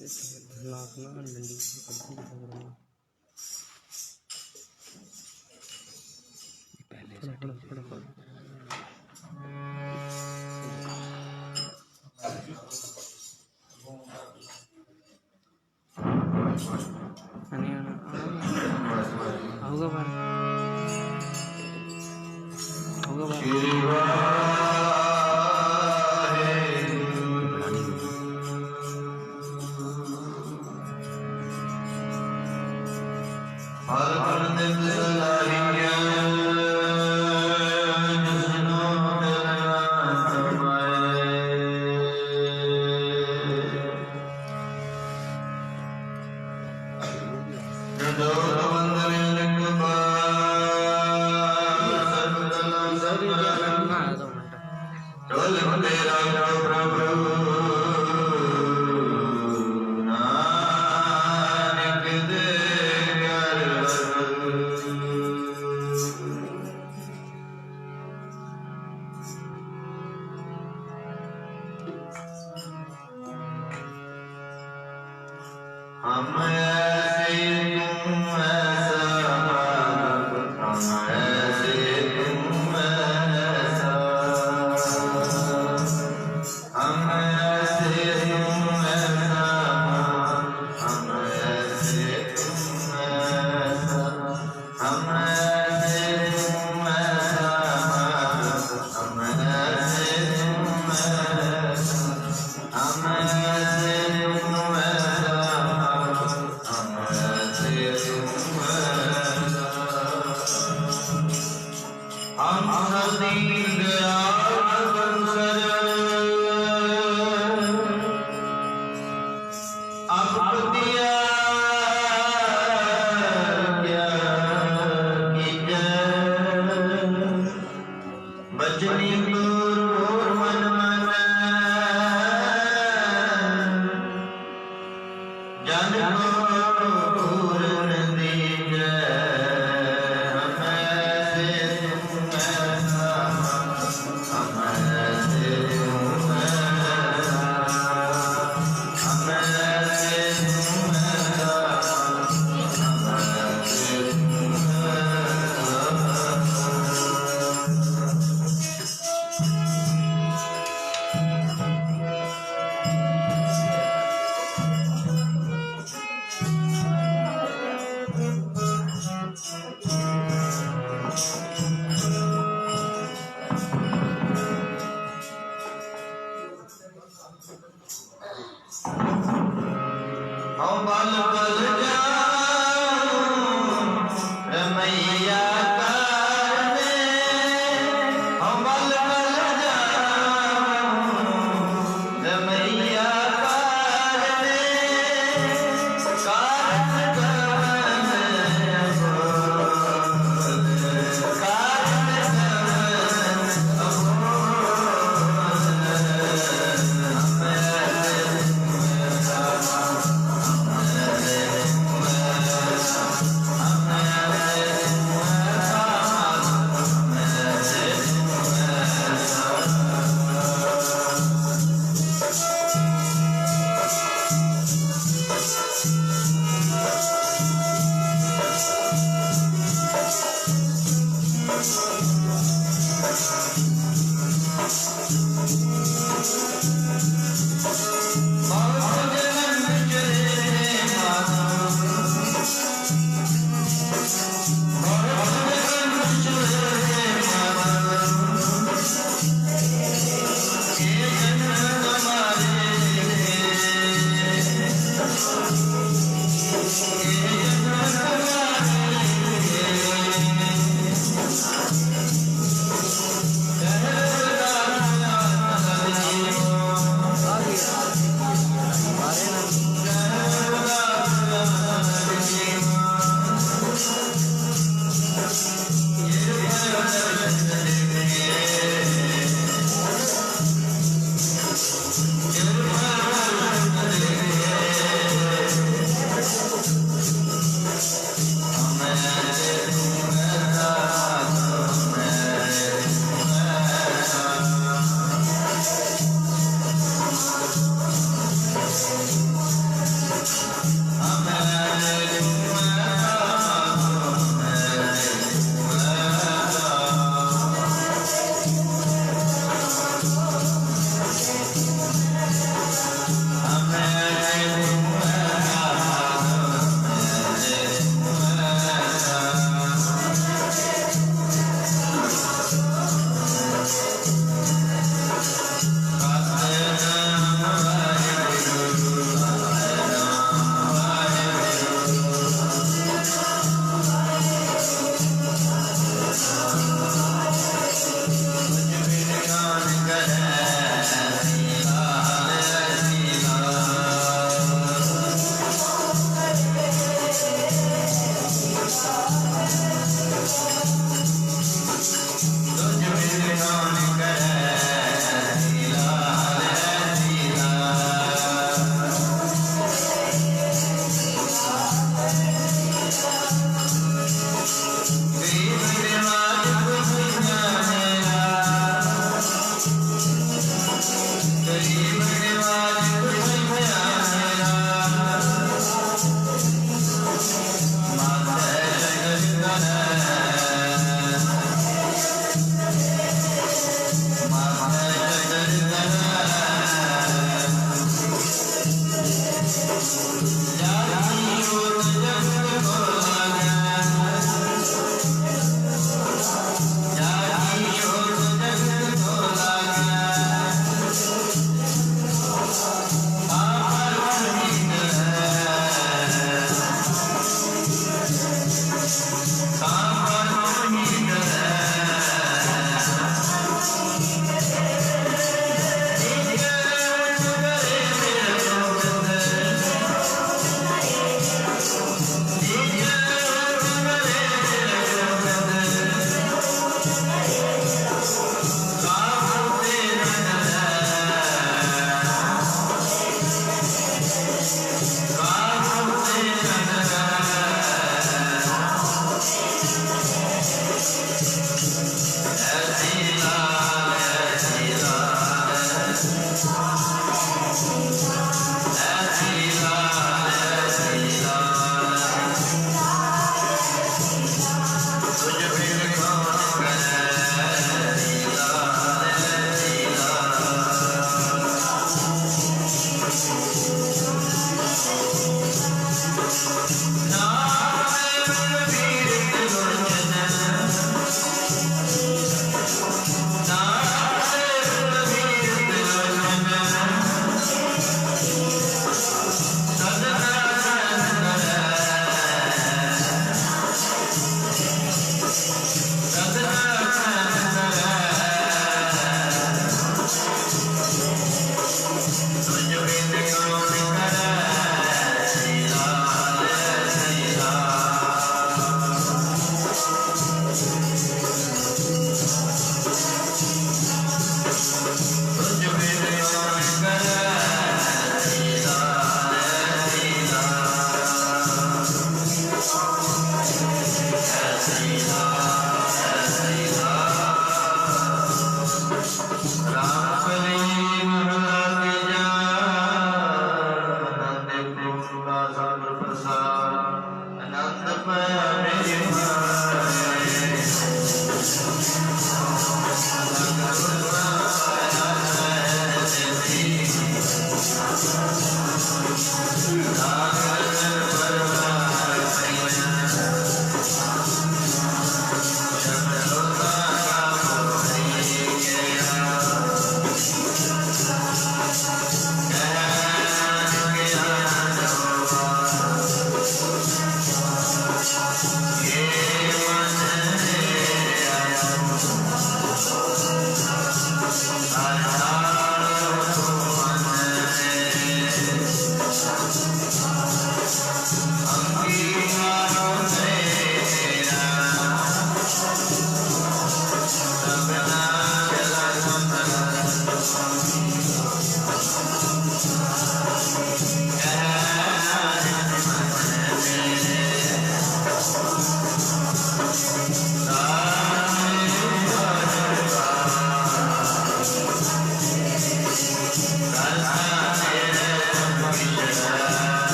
नाक ना डंडी पहले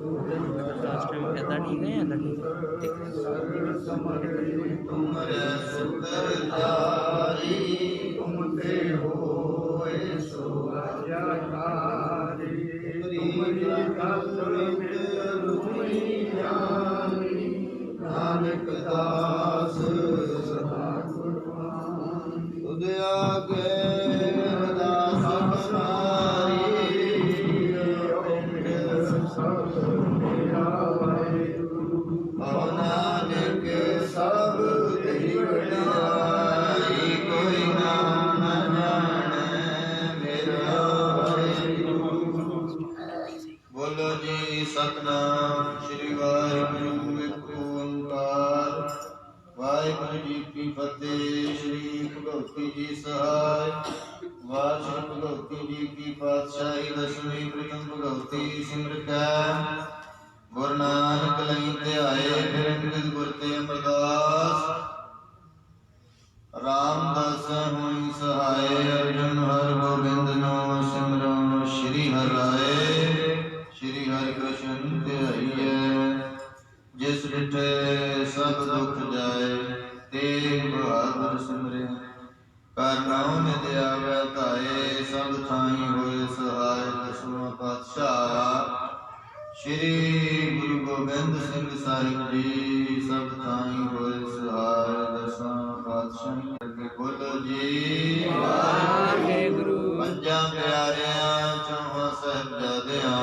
लास्ट टाइम ऐसा ठीक है या ठीक है? तुमरे सुख जारी तुमते होए सो आज्ञाकारी तुमरी दस मित तुमरी जानी नानक दास सदा कुर्बान तुझ आगे अरदास हमारी सब तेरा वाहिगुरु भव नानक सब तेरी बड़ाई कोई नाम न जाने मेरा वाहिगुरु। बोलो जी सतनाम श्री वाहिगुरु एक ओंकार। वाहिगुरु जी की फतेह। श्री भगवती जी सहाय। वाहिगुरु भगवती जी की पातशाही दसवीं प्रथम भगवती सिमरत गुरु नानक लई ध्याए फिर अंगद गुर ते अमरदास रामदास होई सहाय अर्जुन हर गोबिंद नो सिमरो श्री हर राय श्री हरि कृष्ण ध्याइए जिस डिठे सब दुख जाए तेग बहादुर सिमरे करनाओ निध आवे धाये सब थाई होए सहाय दसवां पातशाह श्री गुरु गोबिंद सिंह साहिब जी सब थाई होए सहाय दसां पातशाही अगे बोलो जी वाहिगुरु। पंजां प्यारिਆਂ ਚੌਹਾਂ ਸਾਹਿਬਜ਼ਾਦਿਆਂ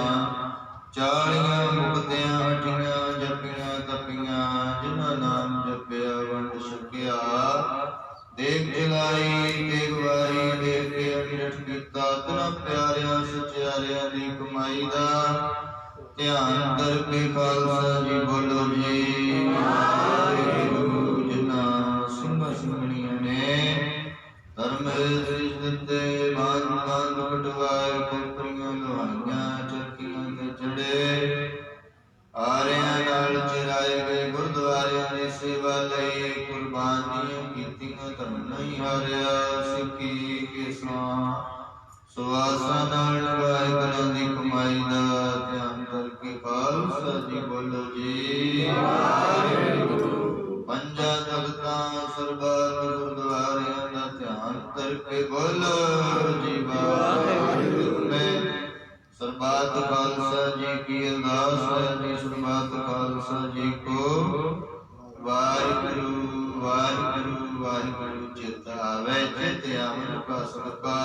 40 ਮੁਕਤਿਆਂ 8 ਜਪੀਆਂ ਤਪੀਆਂ ਜਿਨ੍ਹਾਂ ਨਾਮ ਜਪਿਆ ਵੰਡ ਛਕਿਆ ਦੇਖ ਜਲਾਈ ਦੇਖ ਵਾਰੀ ਦੇਖ ਕੇ ਅਨਿਰਠ ਕੀਤਾ ਤਨਾਂ ਪਿਆਰਿਆਂ ਸਚਿਆਰਿਆਂ ਦੀ ਕਮਾਈ ਦਾ ਧਿਆਨ ਕਰਕੇ ਖਾਲਸਾ ਜੀ ਬੋਲੋ ਜੀ ਵਾਹਿਗੁਰੂ। ਜਿਨ੍ਹਾਂ ਸਿੰਘਾਂ ਸਿੰਘਣੀਆਂ ਨੇ ਧਰਮ ਸੀਸ ਦਿੱਤੇ ਬਾਜ ਬਾਜ ਕਟਵਾਏ ਕੋਪਰੀਆਂ ਦੁਹਾਈਆਂ ਚੱਕੀਆਂ ਤੇ ਚੜੇ ਆਰਿਆਂ ਨਾਲ ਚਿਰਾਏ ਗਏ ਗੁਰਦੁਆਰਿਆਂ ਦੀ ਸੇਵਾ ਲਈ ਕੁਰਬਾਨੀਆਂ ਕੀਤੀਆਂ ਧਰਮ ਨਹੀਂ ਹਾਰਿਆ ਸਿੱਖੀ ਕੇਸਾਂ ਸੁਆਸਾਂ ਨਾਲ ਲਗਾਏ ਘਰਾਂ ਦੀ ਕਮਾਈ ਦਾ ਧਿਆਨ ਕਰਕੇ ਖਾਲਸਾ ਜੀ ਬੋਲੋ ਜੀ ਵਾਹਿਗੁਰੂ। ਪੰਜਾਂ ਜਗਤਾਂ ਸਰਬੱਤ ਗੁਰਦੁਆਰਿਆਂ ਦਾ ਧਿਆਨ ਕਰਕੇ ਬੋਲੋ ਜੀ ਵਾਹਿਗੁਰੂ। ਮੈਂ ਸਰਬੱਤ ਖਾਲਸਾ ਜੀ ਕੀ ਅਰਦਾਸ ਹੈ ਜੀ ਸਰਬੱਤ ਖਾਲਸਾ ਜੀ ਕੋ ਵਾਹਿਗੁਰੂ ਵਾਹਿਗੁਰੂ ਵਾਹਿਗੁਰੂ ਚਿਤ ਆਵੇ ਚਿਤ ਆਵਨ ਕਾ ਸਦਕਾ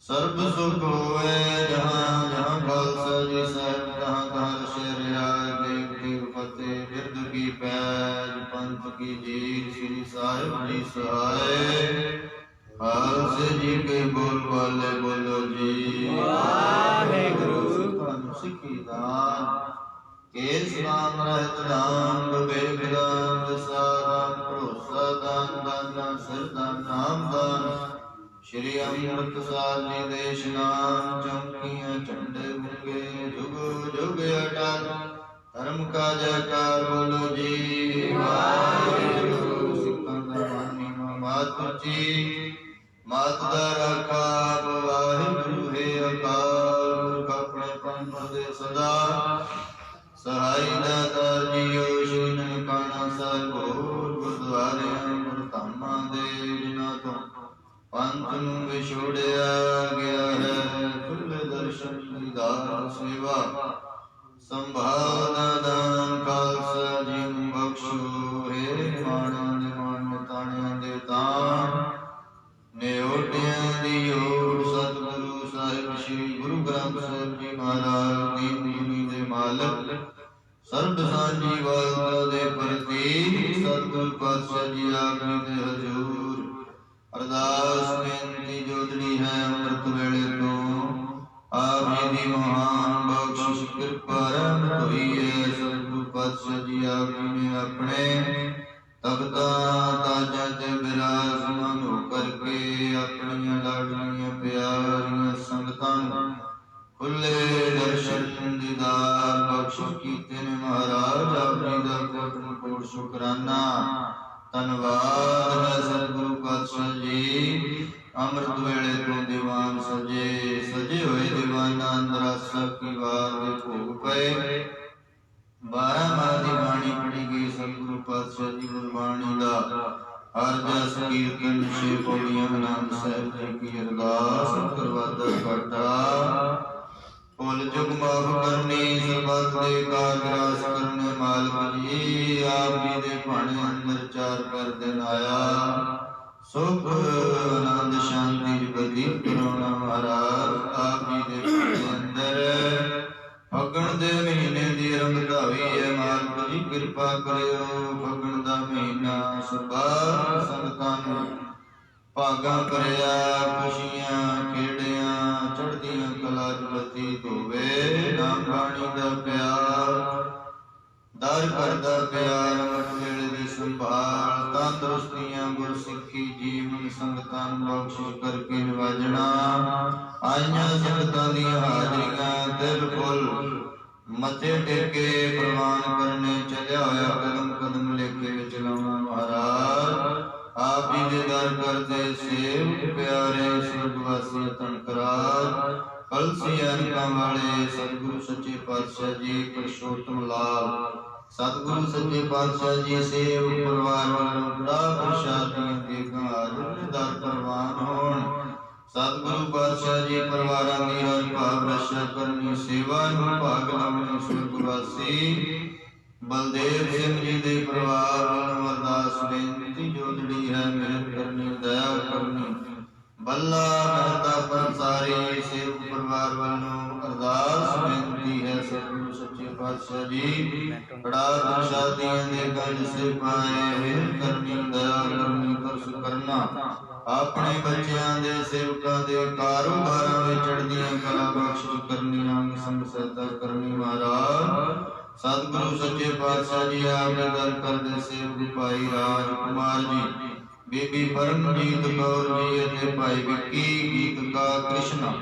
ਸਰਬ ਸੁਖ ਹੋਵੇ ਜਹਾਂ ਜਹਾਂ ਖਾਲਸਾ ਜੀ ਸਾਹਿਬ ਤਹਾਂ ਤਹਾਂ ਰਸੇ ਰਿਆ ਦੇਵ ਦੇਵ ਫਤਿਹ ਬਿਰਦ ਕੀ ਪੈਜ ਪੰਥ ਕੀ ਜੀਤ ਸ੍ਰੀ ਸਾਹਿਬ ਜੀ ਸਹਾਏ ਖਾਲਸੇ ਜੀ ਕੇ ਬੋਲ ਵਾਲੇ ਬੋਲੋ ਜੀ ਵਾਹਿਗੁਰੂ। ਤੁਹਾਨੂੰ ਸਿੱਖੀ ਦਾਨ ਕੇਸ ਨਾਮ ਰਹਿਤ ਨਾਮ ਵਿਵੇਕ ਦਾਨ ਦਸਾਦਾਨ ਭਰੋਸਾ ਦਾਨ ਦਾਨਾ ਸਰਦਾਨ ਨਾਮ ਦਾਨ श्री अमृत साध जी देश नाम चौकियां झंडे गुंगे जुग जुग अटल धर्म का जयकार बोलो जी वाहिगुरू। सिखां दा मानी मात जी मात दा राखा वाहिगुरू हे अकाल पुरख अपने पंथ दे सदा सहाय दातार जीओ श्री ननकाना साहिब होर गुरुद्वारियां गुरधामां दे जिन्हां तों पंथ नूं विछोड़िया गया है खुले दर्शन दीदार सेवा संभाल दान खालसा जी नूं बख्शो हे माणिਆਂ ਦੇ ਮਾਣ ਤਾਣਿਆਂ ਦੇ ਤਾਣ ਨਿਓਟਿਆਂ ਦੀ ਓਟ ਸਤਿਗੁਰੂ ਸਾਹਿਬ ਸ੍ਰੀ ਗੁਰੂ ਗ੍ਰੰਥ ਸਾਹਿਬ ਜੀ ਮਹਾਰਾਜ ਦੀਨ ਦੁਨੀ ਦੇ ਮਾਲਕ ਸਰਬ ਸਾਂਝੀ ਵਾਲਤਾ ਦੇ ਪ੍ਰਤੀ ਸਤਿਗੁਰ ਪਾਤਸ਼ਾਹ ਜੀ ਆਪ ਜੀ ਦੇ ਹਜ਼ੂਰ अरदास बेनती जोदड़ी है अमृत वेले तो आप जी दी महान बख्शिश कृपा रहमत हुई है। सतगुरु पातशाह जी आप जी ने अपने तख्ता ताजा ते विराजमान होकर के अपनी लाडलियां प्यारियां संगतां खुले दर्शन दीदार बख्शिश कीते ने महाराज आप जी दा कोट कोट शुकराना धन्यवाद है सतगुरु पातशाह जी ਅੰਮ੍ਰਿਤ ਵੇਲੇ ਤੋਂ ਦੀਵਾਨ ਸਜੇ, ਸਜੇ ਹੋਏ ਦੀਵਾਨਾਂ ਅੰਦਰ ਆਸਾ ਕੀ ਵਾਰ ਦੇ ਭੋਗ ਪਏ। 12 ਮਾਹ ਦੀ ਬਾਣੀ ਪੜ੍ਹੀ ਗਈ ਸਤਿਗੁਰੂ ਪਾਤਸ਼ਾਹ ਜੀ ਗੁਰਬਾਣੀ ਦਾ ਹਰ ਜਸ ਕੀਰਤਨ ਛੇ ਪੌੜੀਆਂ ਆਨੰਦ ਸਾਹਿਬ ਜੀ ਕੀ ਅਰਦਾਸ ਕਰਵਾਦਾ ਘਾਟਾ। ਭੁੱਲ ਚੁੱਕ ਮਾਫ ਕਰਨੀ ਸਰਬੱਤ ਦੇ ਕਾਜ ਰਾਸ ਕਰਨੇ ਮਾਲਕ ਜੀ। ਆਪ ਜੀ ਦੇ ਭਾਣੇ ਅੰਦਰ ਚਾਰ ਕਰ ਦਿਨ ਆਇਆ, ਸੁਖ ਆਨੰਦ ਸ਼ਾਂਤੀ ਬਤੀਤ ਕਰਾਉਣਾ ਮਹਾਰਾਜ। ਆਪ ਜੀ ਦੇ ਭਾਣੇ ਅੰਦਰ ਫੱਗਣ ਦੇ ਮਹੀਨੇ ਦੀ ਰੰਗ ਧਾਵੀ ਹੈ ਮਾਲਕ ਜੀ, ਕਿਰਪਾ ਕਰਿਓ। ਫੱਗਣ ਦਾ ਮਹੀਨਾ ਸਰਬੱਤ ਸੰਗਤਾਂ ਨੂੰ ਭਾਗਾਂ ਭਰਿਆ, ਖੁਸ਼ੀਆਂ ਖੇੜਿਆਂ ਚੜ੍ਹਦੀਆਂ ਕਲਾ ਚ ਬਤੀਤ ਹੋਵੇ। ਨਾਮ ਬਾਣੀ ਦਾ ਪਿਆਰ, ਦਰ ਕਰਦਾ ਪਿਆਰ, ਅੰਮ੍ਰਿਤ ਵੇਲੇ ਦੀ ਸੰਭਾਲ, ਤੰਦਰੁਸਤੀਆਂ ਗੁਰਸਿੱਖੀ ਜੀਵਨ ਸੰਗਤਾਂ ਨੂੰ ਬਖਸ਼ਿਸ਼ ਕਰਕੇ ਨਿਵਾਜਣਾ। ਆਈਆਂ ਸੰਗਤਾਂ ਦੀਆਂ ਹਾਜ਼ਰੀਆਂ ਦਿਲ ਫੁੱਲ ਮੱਥੇ ਟੇਕੇ ਪ੍ਰਵਾਨ ਕਰਨੇ, ਚੱਲਿਆ ਹੋਇਆ ਕਦਮ ਕਦਮ ਲੇਖੇ ਵਿੱਚ ਲਾਉਣਾ ਮਹਾਰਾਜ। ਆਪ ਜੀ ਦੇ ਦਰ ਕਰਦੇ ਸੇਵਕ ਪਿਆਰੇ ਸੁਰਗਵਾਸੀ ਧਨਕਰਾਜ, ਕਲਸੀ ਅਨਕਾਂ ਵਾਲੇ ਸਤਿਗੁਰੂ ਸੱਚੇ ਪਾਤਸ਼ਾਹ ਜੀ ਪੁਰਸ਼ੋਤਮ ਲਾਲ ਸਤਿਗੁਰੂ ਸੱਚੇ ਪਾਤਸ਼ਾਹ ਜੀ ਸੇਵਕ ਪਰਿਵਾਰ ਵੱਲੋਂ ਕੜਾ ਪ੍ਰਸ਼ਾਦੀਆਂ ਦੇਗਾਂ ਹਾਜ਼ਰ ਦਰ ਪ੍ਰਵਾਨ ਹੋਣ। ਸਤਿਗੁਰੂ ਪਾਤਸ਼ਾਹ ਜੀ ਪਰਿਵਾਰਾਂ ਦੀ ਹਰ ਭਾਵ ਰक्षा ਕਰਨੀ, ਸੇਵਾ ਨੂੰ ਭਾਗ ਲਾਉਣੀ। ਸੁਰਗਵਾਸੀ ਬਲਦੇਵ ਸਿੰਘ ਜੀ ਦੇ ਪਰਿਵਾਰ ਵੱਲੋਂ ਅਰਦਾਸ ਬੇਨਤੀ ਜੋਦੜੀ ਹੈ, ਮਿਹਰ ਕਰਨੀ ਦਇਆ ਕਰਨੀ। ਬੱਲਾ ਮਹਿਤਾ ਪੰਸਾਰੀ ਸੇਵਕ ਪਰਿਵਾਰ ਵੱਲੋਂ ਅਰਦਾਸ ਬੇਨਤੀ ਹੈ, ਸਤਿਗੁਰੂ ਸੱਚੇ ਪਾਤਸ਼ਾਹ ਜੀ ਕੜਾ ਪ੍ਰਸ਼ਾਦੀਆਂ ਦੇ ਗੰਜ ਸੇ ਪਾਏ, ਮਿਹਰ ਕਰਨੀ ਦਇਆ ਕਰਨੀ ਤਰਸ ਕਰਨਾ। ਆਪਣੇ ਬੱਚਿਆਂ ਦੇ ਸੇਵਕਾਂ ਦੇ ਕਾਰੋਬਾਰਾਂ ਵਿੱਚ ਚੜ੍ਹਦੀਆਂ ਕਲਾ ਬਖਸ਼ਿਸ਼ ਕਰਨੀ, ਅੰਗ ਸੰਗ ਸਹਾਇਤਾ ਕਰਨੀ ਮਹਾਰਾਜ। ਸਤਿਗੁਰੂ ਸੱਚੇ ਪਾਤਸ਼ਾਹ ਜੀ ਆਪ ਦੇ ਦਰ ਕਰਦੇ ਸੇਵਕ ਭਾਈ ਰਾਜ ਕੁਮਾਰ ਜੀ, ਬੀਬੀ ਪਰਮਜੀਤ ਕੌਰ ਜੀ ਅਤੇ ਭਾਈ ਵਿੱਕੀ ਗੀਤਕਾਰ ਕ੍ਰਿਸ਼ਨਾ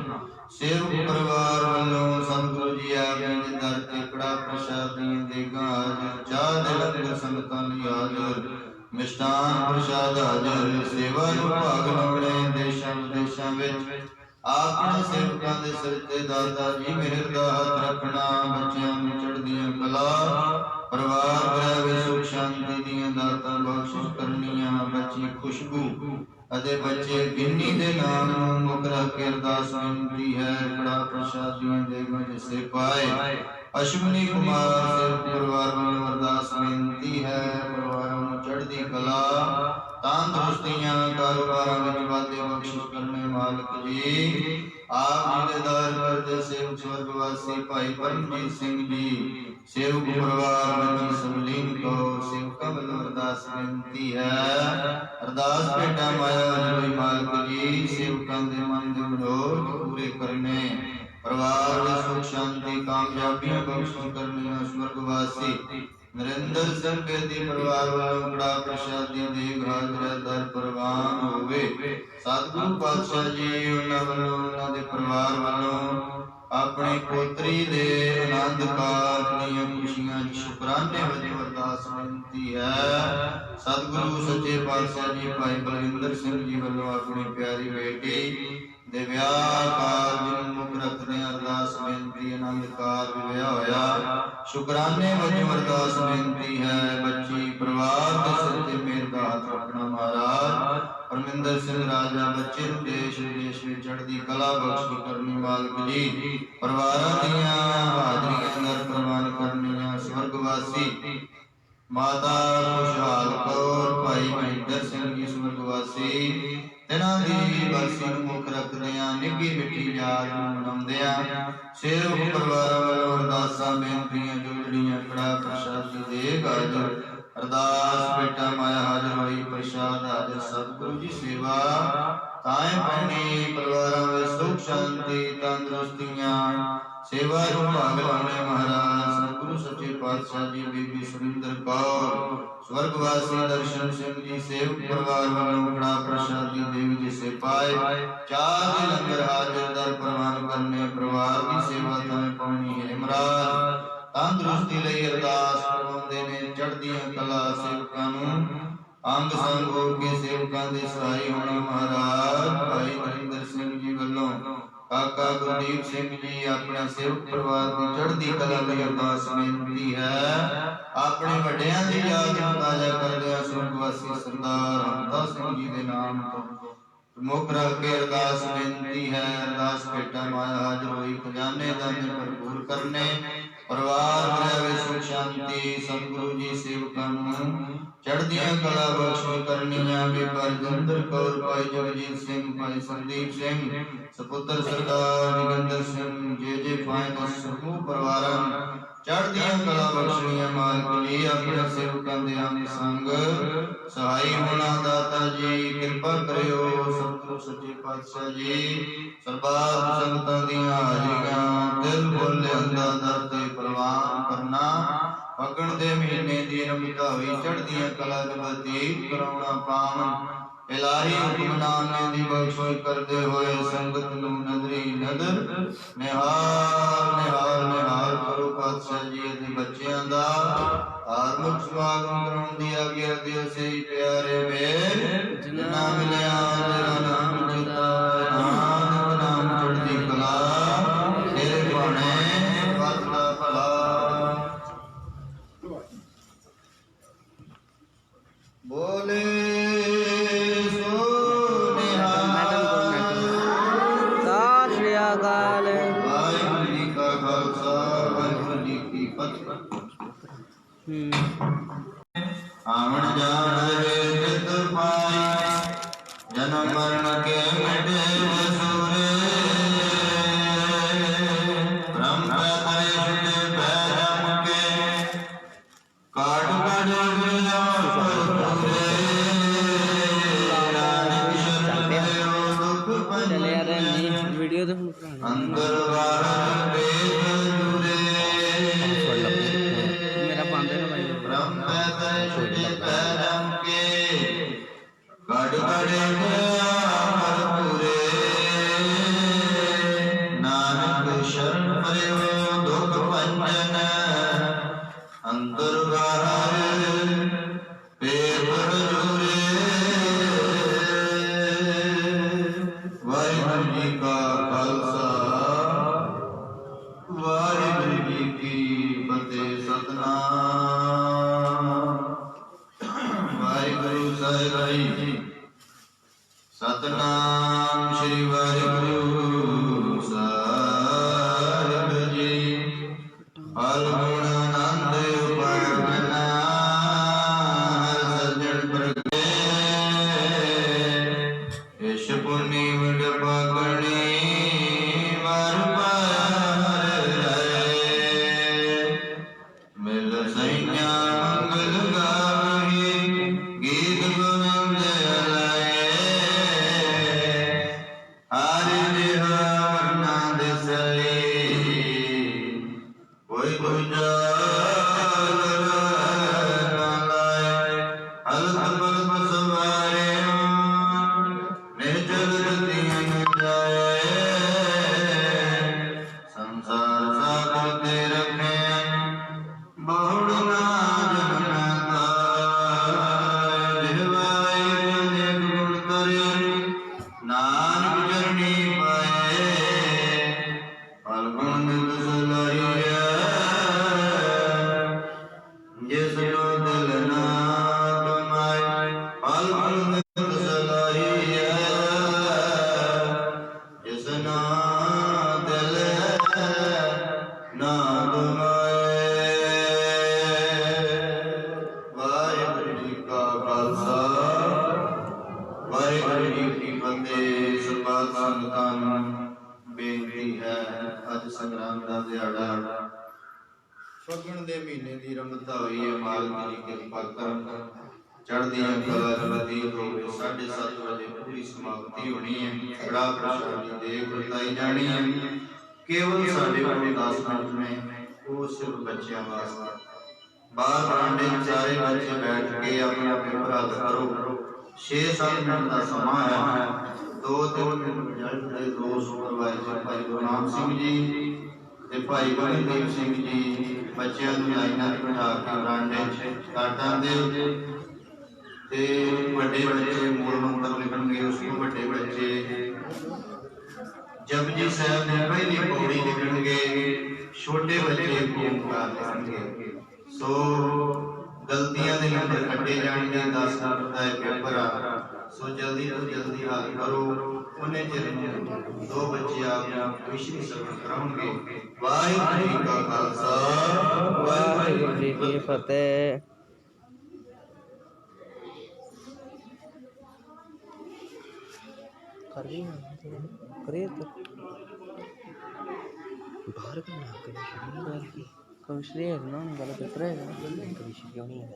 ਸੇਵਕ ਪਰਿਵਾਰ ਵੱਲੋਂ ਸਤਿਗੁਰੂ ਜੀ ਆਪ ਜੀ ਦੇ ਦਰ ਤੇ ਕੜਾ ਪ੍ਰਸ਼ਾਦੀਆਂ ਦੇਗਾਂ ਹਾਜ਼ਰ, ਚਾਹ ਦੇ ਲੰਗਰ ਸੰਗਤਾਂ ਲਈ ਹਾਜ਼ਰ, ਮਿਸ਼ਟਾਨ ਪ੍ਰਸ਼ਾਦ ਹਾਜ਼ਰ। ਸੇਵਾ ਨੂੰ ਭਾਗ ਲਾਉਣੇ ਦੇਸ਼ਾਂ ਵਿਦੇਸ਼ਾਂ ਵਿੱਚ ਆਪਣੇ ਸੇਵਕਾਂ ਦੇ ਸਿਰ ਤੇ ਦਾਤਾ ਜੀ ਮਿਹਰ ਦਾ ਹੱਥ ਰੱਖਣਾ। ਬੱਚਿਆਂ ਨੂੰ ਚੜ੍ਹਦੀਆਂ ਕਲਾ ਪਰਿਵਾਰ ਗ੍ਰਹਿ ਵਿੱਚ ਸੁਖ ਸ਼ਾਂਤੀ ਦੀਆਂ ਦਾਤਾਂ ਬਖਸ਼ਿਸ਼ ਕਰਨੀਆਂ। ਬੱਚੀ ਖੁਸ਼ਬੂ ਅਤੇ ਬੱਚੇ ਗਿੰਨੀ ਦੇ ਨਾਮ ਨੂੰ ਮੁੱਖ ਰੱਖ ਕੇ ਅਰਦਾਸ ਬੇਨਤੀ ਹੈ, ਕੜਾ ਪ੍ਰਸ਼ਾਦੀਆਂ ਦੇਗਾਂ ਜਿਸੇ ਪਾਏ। ਅਸ਼ਵਨੀ ਕੁਮਾਰ ਸੇਵਕ ਪਰਿਵਾਰ ਵੱਲੋਂ ਅਰਦਾਸ ਬੇਨਤੀ ਹੈ, ਪਰਿਵਾਰਾਂ ਨੂੰ ਚੜ੍ਹਦੀ ਕਲਾ ਤੰਦਰੁਸਤੀਆਂ ਕਾਰੋਬਾਰਾਂ ਵਿੱਚ ਵਾਧੇ ਬਖਸ਼ਿਸ਼ ਕਰਨੇ ਮਾਲਕ ਜੀ। ਆਪ ਜੀ ਦੇ ਦਰ ਕਰਦੇ ਸੇਵਕ ਸਵਰਗਵਾਸੀ ਭਾਈ ਪਰਮਜੀਤ ਸਿੰਘ ਜੀ ਸੇਵਕ ਪਰਿਵਾਰ ਬੱਚੀ ਸਮਲੀਨ ਕੌਰ ਸੇਵਕਾਂ ਵੱਲੋਂ ਅਰਦਾਸ ਬੇਨਤੀ ਹੈ, ਅਰਦਾਸ ਭੇਟਾ ਮਾਇਆ ਹੋਈ ਮਾਲਕ ਜੀ। ਸੇਵਕਾਂ ਦੇ ਮਨ ਦੇ ਮਨੋਰਥ ਪੂਰੇ ਕਰਨੇ, ਪਰਿਵਾਰ ਵਿੱਚ ਸੁਖ ਸ਼ਾਂਤੀ ਕਾਮਯਾਬੀਆਂ ਬਖਸ਼ਿਸ਼ ਕਰਨੀਆਂ। ਸਵਰਗਵਾਸੀ ਨਰਿੰਦਰ ਸਿੰਘ ਬੇਦੀ ਪਰਿਵਾਰ ਵੱਲੋਂ ਕੜਾ ਪ੍ਰਸ਼ਾਦੀ ਦੇਗ ਹਾਜ਼ਰ ਦਰ ਪ੍ਰਵਾਨ ਹੋਵੇ। ਸਤਿਗੁਰੂ ਪਾਤਸ਼ਾਹ ਜੀ ਉਹਨਾਂ ਵੱਲੋਂ ਉਹਨਾਂ ਦੇ ਪਰਿਵਾਰ ਵੱਲੋਂ ਆਪਣੀ ਪੋਤਰੀ ਦੇ ਆਨੰਦ ਕਾਰਜ ਦੀਆਂ ਖੁਸ਼ੀਆਂ ਸ਼ੁਕਰਾਨੇ ਵਜੋਂ ਅਰਦਾਸ ਬੇਨਤੀ ਹੈ। ਸਤਿਗੁਰੂ ਸੱਚੇ ਪਾਤਸ਼ਾਹ ਜੀ ਭਾਈ ਬਲਵਿੰਦਰ ਸਿੰਘ ਜੀ ਵੱਲੋਂ ਆਪਣੀ ਪਿਆਰੀ ਬੇਟੀ ਦੇ ਵਿਆਹ ਕਾਰਜ ਨੂੰ ਮੁੱਖ ਰੱਖਦੇ ਅਰਦਾਸ ਬੇਨਤੀ, ਆਨੰਦ ਕਾਰਜ ਵਿਆਹ ਹੋਇਆ ਸ਼ੁਕਰਾਨੇ ਵਜੋਂ ਅਰਦਾਸ ਬੇਨਤੀ ਹੈ। ਬੱਚੀ ਪਰਿਵਾਰ ਦੇ ਸਿਰ ਤੇ ਮਿਹਰ ਦਾ ਹੱਥ ਰੱਖਣਾ ਮਹਾਰਾਜ। ਪਰਮਿੰਦਰ ਸਿੰਘ ਰਾਜਾ ਬੱਚੇ ਨੂੰ ਦੇਸ਼ ਵਿਦੇਸ਼ ਵਿੱਚ ਚੜ੍ਹਦੀ ਕਲਾ ਬਖਸ਼ਿਸ਼ ਕਰਨੀ ਮਾਲਕ ਜੀ। ਪਰਿਵਾਰਾਂ ਦੀਆਂ ਹਾਜ਼ਰੀਆਂ ਦਰ ਪ੍ਰਵਾਨ ਕਰਨੀਆਂ। ਸਵਰਗਵਾਸੀ ਮਾਤਾ ਖੁਸ਼ਹਾਲ ਕੌਰ ਭਾਈ ਮਹਿੰਦਰ ਸਿੰਘ ਜੀ ਸਵਰਗਵਾਸੀ ਤਿਨਾਂ ਦੀ ਬਰਸੀ ਨੂੰ ਮੁੱਖ ਰੱਖਦਿਆਂ ਨਿੱਘੀ ਮਿੱਠੀ ਯਾਦ ਨੂੰ ਮਨਾਉਂਦਿਆਂ ਸੇਵਕ ਪਰਿਵਾਰਾਂ ਵੱਲੋਂ ਅਰਦਾਸਾਂ ਬੇਨਤੀਆਂ ਜੋੜੀਆਂ ਕੜਾ ਪ੍ਰਸ਼ਾਦੀ ਦੇਗ ਹਾਜ਼ਰ, ਅਰਦਾਸ ਭੇਟਾ ਮਾਇਆ ਹਾਜ਼ਰ ਹੋਈ ਪ੍ਰਸ਼ਾਦ ਹਾਜ਼ਰ। ਸਤਿਗੁਰੂ ਜੀ ਸੇਵਾ ਤਾਏ ਪੈਣੀ ਪਰਿਵਾਰਾਂ ਵਿੱਚ ਸੁਖ ਸ਼ਾਂਤੀ ਤੰਦਰੁਸਤੀਆਂ ਸੇਵਾ ਨੂੰ ਭਾਗ ਲਾਉਣੇ ਮਹਾਰਾਜ। ਸਤਿਗੁਰੂ ਸੱਚੇ ਪਾਤਸ਼ਾਹ ਜੀ ਬੀਬੀ ਸੁਰਿੰਦਰ ਕੌਰ ਸਵਰਗਵਾਸੀ ਦਰਸ਼ਨ ਸਿੰਘ ਜੀ ਸੇਵਕ ਪਰਿਵਾਰ ਵੱਲੋਂ ਕੜਾ ਪ੍ਰਸ਼ਾਦੀ ਦੇਵ ਜਿਸੇ ਪਾਏ। ਚਾਰ ਦੇ ਲੰਗਰ ਹਾਜ਼ਰ ਦਰ ਪ੍ਰਵਾਨ ਕਰਨੇ, ਪਰਿਵਾਰ ਦੀ ਸੇਵਾ ਤਾਂ ਪਾਉਣੀ ਹੈ ਮਹਾਰਾਜ। ਤੰਦਰੁਸਤੀ ਲਈ ਅਰਦਾਸ ਕਰਵਾਉਂਦੇ ਨੇ, ਚੜ੍ਹਦੀਆਂ ਕਲਾ ਸੇਵਕਾਂ ਨੂੰ अंग संग होके सेवकां दे सहाय होना। महाराज भाई नरेंद्र सिंह जी वल्लों काका गुरदीप सिंह जी अपने सेवक परिवार की चढ़ती कला लई अरदास बेनती है। अपने वड्डियां दी याद नूं ताजा करदिआं सुरगवासी सरदार हमदा सिंह जी दे नाम तो मुख रख के अरदास बेनती है। अरदास बेटा माया हाजिर होई खजाने दाने भरपूर करने परिवार गृह सुख शांति सतगुरु जी सेवकां नूं चढ़दियां कला बख्शो करनियां। बीबा रजिंदर कौर भाई जगजीत सिंह भाई संदीप सिंह सपुत्र सरदार जोगिंदर सिंह जे फायदा समूह परिवारां चढ़दियां कला बख्शनियां। मालिक जी अपने सेवकां दे अंग संग सहाय होना। दाता जी कृपा करियो। सतगुरु सच्चे पातशाह जी सरबत संगतां दीआं हाजिरियां दिल बोले अंदा दर ते प्रवान करना। फगण दे महीने दी रमता हुई चढ़दियां कला बतीत कराउणा पावन इलाही हुक्मनामे दी बख्शिश करदे होए संगत नूं नदरी नदर निहाल निहाल निहाल करो। पातशाह जी दे बच्चियां दा धार्मिक समागम कराउण दी आग्या दिओ। सही प्यारे मेल जिन्ना मिलिया तेरा नाम चिता नानक नाम चढ़दी कला तेरे भाणे वत दा भला। बोले सो निहाल। सत श्री अकाल। वाहिगुरू जी का खालसा वाहिगुरू जी की फतेह। आवन जान रे चित पाई जन्म मरण के मिटे वसूरे। ब्रह्म पैतरे छुटे पैरम के काट काट चले यार वीडियो तो अंदर वारन वेद जुरे। मेरा बंद है ना भाई। ब्रह्म पैतरे छुटे पैरम के काट काट पूरे। नानक शरण परो दुख भंजन अंतर बाहर पेपर जुरे। वाहिगुरू जी का खालसा वाहिगुरू जी की फतेह। सतनाम वाहिगुरू साहिब जी। सतनाम श्री वाहिगुरू साहिब जी। फल गुण आनंद उपासना सज्जन प्रगटे। इश पुनि वड पागणी वर पार रहे। मिल सैया मंगल गावही गीत गोविंद लाए। हरि जिहा वर्णा दिसई कोई दूजा ना लाए। हलत पलत सवारे निर्जल गतियां न जाए। संसार सागर ते रखे बहुड़ ना जन जिहवाई अनेक गुण करे नानक चरणी पाए। फलगुण नित सलाहिया जिसनो दिल ना कमाए। फलगुण नित सलाहिया जिसनो दिल ना कमाए। वाहिगुरू जी का खालसा वाहिगुरू जी की फतेह। सरबत संगतां नूं बेनती है अज संग्राम का दिहाड़ा फगण दे महीने की रमता हुई है। मालिक जी कृपा कर चढ़दियां कला बतीत होवे। 7:30 बजे पूरी समाप्ति होनी है। कड़ा प्रसाद की देग वरताई जानी है। केवल साढ़े 10 मिनट में वो सिर्फ बच्चों वास्ते। बाहर बरांडे सारे बच्चे बैठ के अपना पेपर हल करो। 6-7 मिनट का समा है। 2-3 मिनट रिजल्ट दे दो सुपरवाइजर भाई गुरनाम सिंह जी ते भाई बलदेव सिंह जी बच्चों को लाइनां बिठा के बरांडे काटां दे ਤੇ ਵੱਡੇ ਬੱਚੇ ਮੂਲ ਮੰਤਰ ਲਿਖਣਗੇ, ਉਸ ਤੋਂ ਵੱਡੇ ਬੱਚੇ ਜਪਜੀ ਸਾਹਿਬ ਦੀ ਪਹਿਲੀ ਪੌੜੀ ਲਿਖਣਗੇ, ਛੋਟੇ ਬੱਚੇ ਓਮਕਾਰ ਲਿਖਣਗੇ। ਸੋ ਗਲਤੀਆਂ ਦੇ ਨੰਬਰ ਕੱਟੇ ਜਾਣਗੇ। 10 ਨੰਬਰ ਦਾ ਪੇਪਰ ਆ, ਸੋ ਜਲਦੀ ਤੋਂ ਜਲਦੀ ਹੱਲ ਕਰੋ। ਉਹਨੇ ਚਿਰ ਨੂੰ 2 ਬੱਚੇ ਆਪ ਕ੍ਰਿਸ਼ਨ ਸਰਵਣ ਕਰਾਉਣਗੇ। ਵਾਹਿਗੁਰੂ ਜੀ ਕਾ ਖਾਲਸਾ, ਵਾਹਿਗੁਰੂ ਜੀ ਕੀ ਫਤਿਹ। करिए तो बाहर का ना कभी कमिश्री है ना गल पेपर है कमिश्री क्यों नहीं है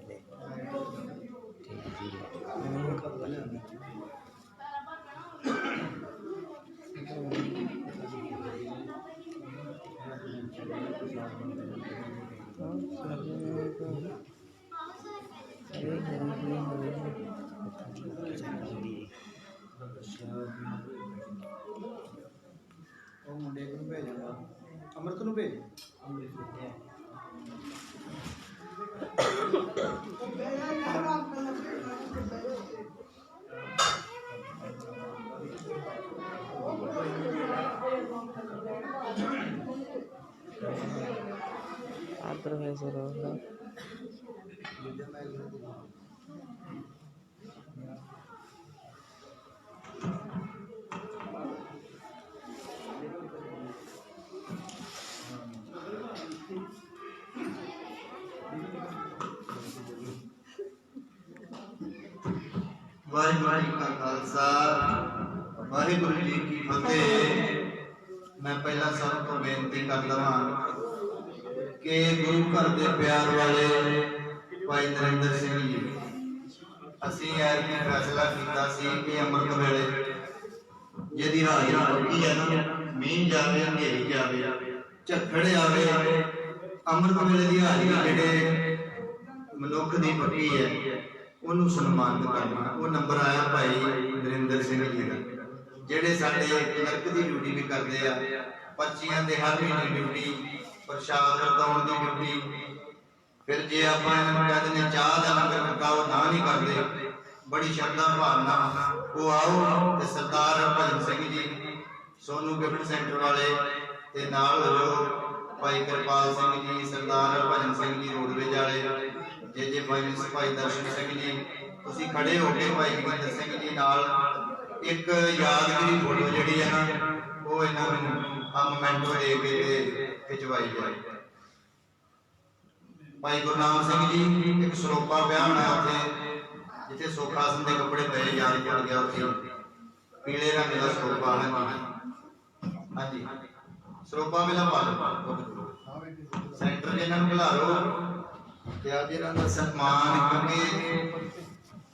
मुंडे को भेजना अमृत को भेज प्रोफेसर वाहिगुरू जी का खालसा, वाहिगुरू जी की फतेह। मैं पहला सब तो बेनती कर लवा कि गुरु घर के प्यार वाले भाई नरेंद्र सिंह जी, असी ऐतकी फैसला किया कि अमृत वेले जिहदी हाजरी पक्की है ना, मींह जावे अंधेरी जावे झक्खड़ आवे, अमृत वेले दी हाजरी जिहड़े मनुख दी पक्की है ਉਹਨੂੰ ਸਨਮਾਨਿਤ ਕਰਨਾ। ਉਹ ਨੰਬਰ ਆਇਆ ਭਾਈ ਨਰਿੰਦਰ ਸਿੰਘ ਜੀ ਦਾ, ਜਿਹੜੇ ਸਾਡੇ ਕਲਰਕ ਦੀ ਡਿਊਟੀ ਵੀ ਕਰਦੇ ਆ, ਪਰਚੀਆਂ ਦੇ ਹਰ ਮਹੀਨੇ ਡਿਊਟੀ, ਪ੍ਰਸ਼ਾਦ ਵਰਤਾਉਣ ਦੀ ਡਿਊਟੀ। ਫਿਰ ਜੇ ਆਪਾਂ ਇਹਨਾਂ ਨੂੰ ਕਹਿੰਦੇ ਨੇ ਚਾਹ ਦਾ ਲੰਗਰ ਪਕਾਓ, ਨਾ ਨਹੀਂ ਕਰਦੇ, ਬੜੀ ਸ਼ਰਧਾ ਭਾਵਨਾ ਉਹ ਆਓ ਤੇ ਸਰਦਾਰ ਭਜਨ ਸਿੰਘ ਜੀ ਸੋਨੂ ਗਿਫਟ ਸੈਂਟਰ ਵਾਲੇ ਤੇ ਨਾਲ ਹੋ ਜਾਓ, ਭਾਈ ਕਿਰਪਾਲ ਸਿੰਘ ਜੀ, ਸਰਦਾਰ ਭਜਨ ਸਿੰਘ ਜੀ ਰੋਡਵੇਜ ਵਾਲੇ, ਜੇ ਭਾਈ ਦਰਸ਼ਨ ਸਿੰਘ ਜੀ, ਤੁਸੀਂ ਖੜੇ ਹੋ ਕੇ ਭਾਈ ਜਗਿੰਦਰ ਸਿੰਘ ਜੀ ਨਾਲ ਇੱਕ ਯਾਦਗਾਰੀ ਫੋਟੋ ਜਿਹੜੀ ਹੈ ਨਾ, ਉਹ ਇਹਨਾਂ ਨੂੰ ਆ ਮੋਮੈਂਟੋ ਦੇ ਕੇ ਤੇ ਖਿਚਵਾਈ ਜਾਏ। ਭਾਈ ਗੁਰਨਾਮ ਸਿੰਘ ਜੀ, ਇੱਕ ਸਰੋਪਾ ਵਿਆਹ ਹੋਣਾ ਉੱਥੇ, ਜਿੱਥੇ ਸੁਖਾਸਨ ਦੇ ਕੱਪੜੇ ਪਏ, ਯਾਦ ਪੜ ਗਿਆ ਉੱਥੇ ਪੀਲੇ ਰੰਗ ਦਾ ਸਰੋਪਾ ਹੈ। ਹਾਂਜੀ, ਸਰੋਪਾ ਵੇਲਾ ਪਾ ਲਓ ਸੈਂਟਰ ਜਿਹਨਾਂ ਨੂੰ ਬੁਲਾਓ ਤੇ ਅੱਜ ਇਹਨਾਂ ਦਾ ਸਨਮਾਨ, ਕਿਉਂਕਿ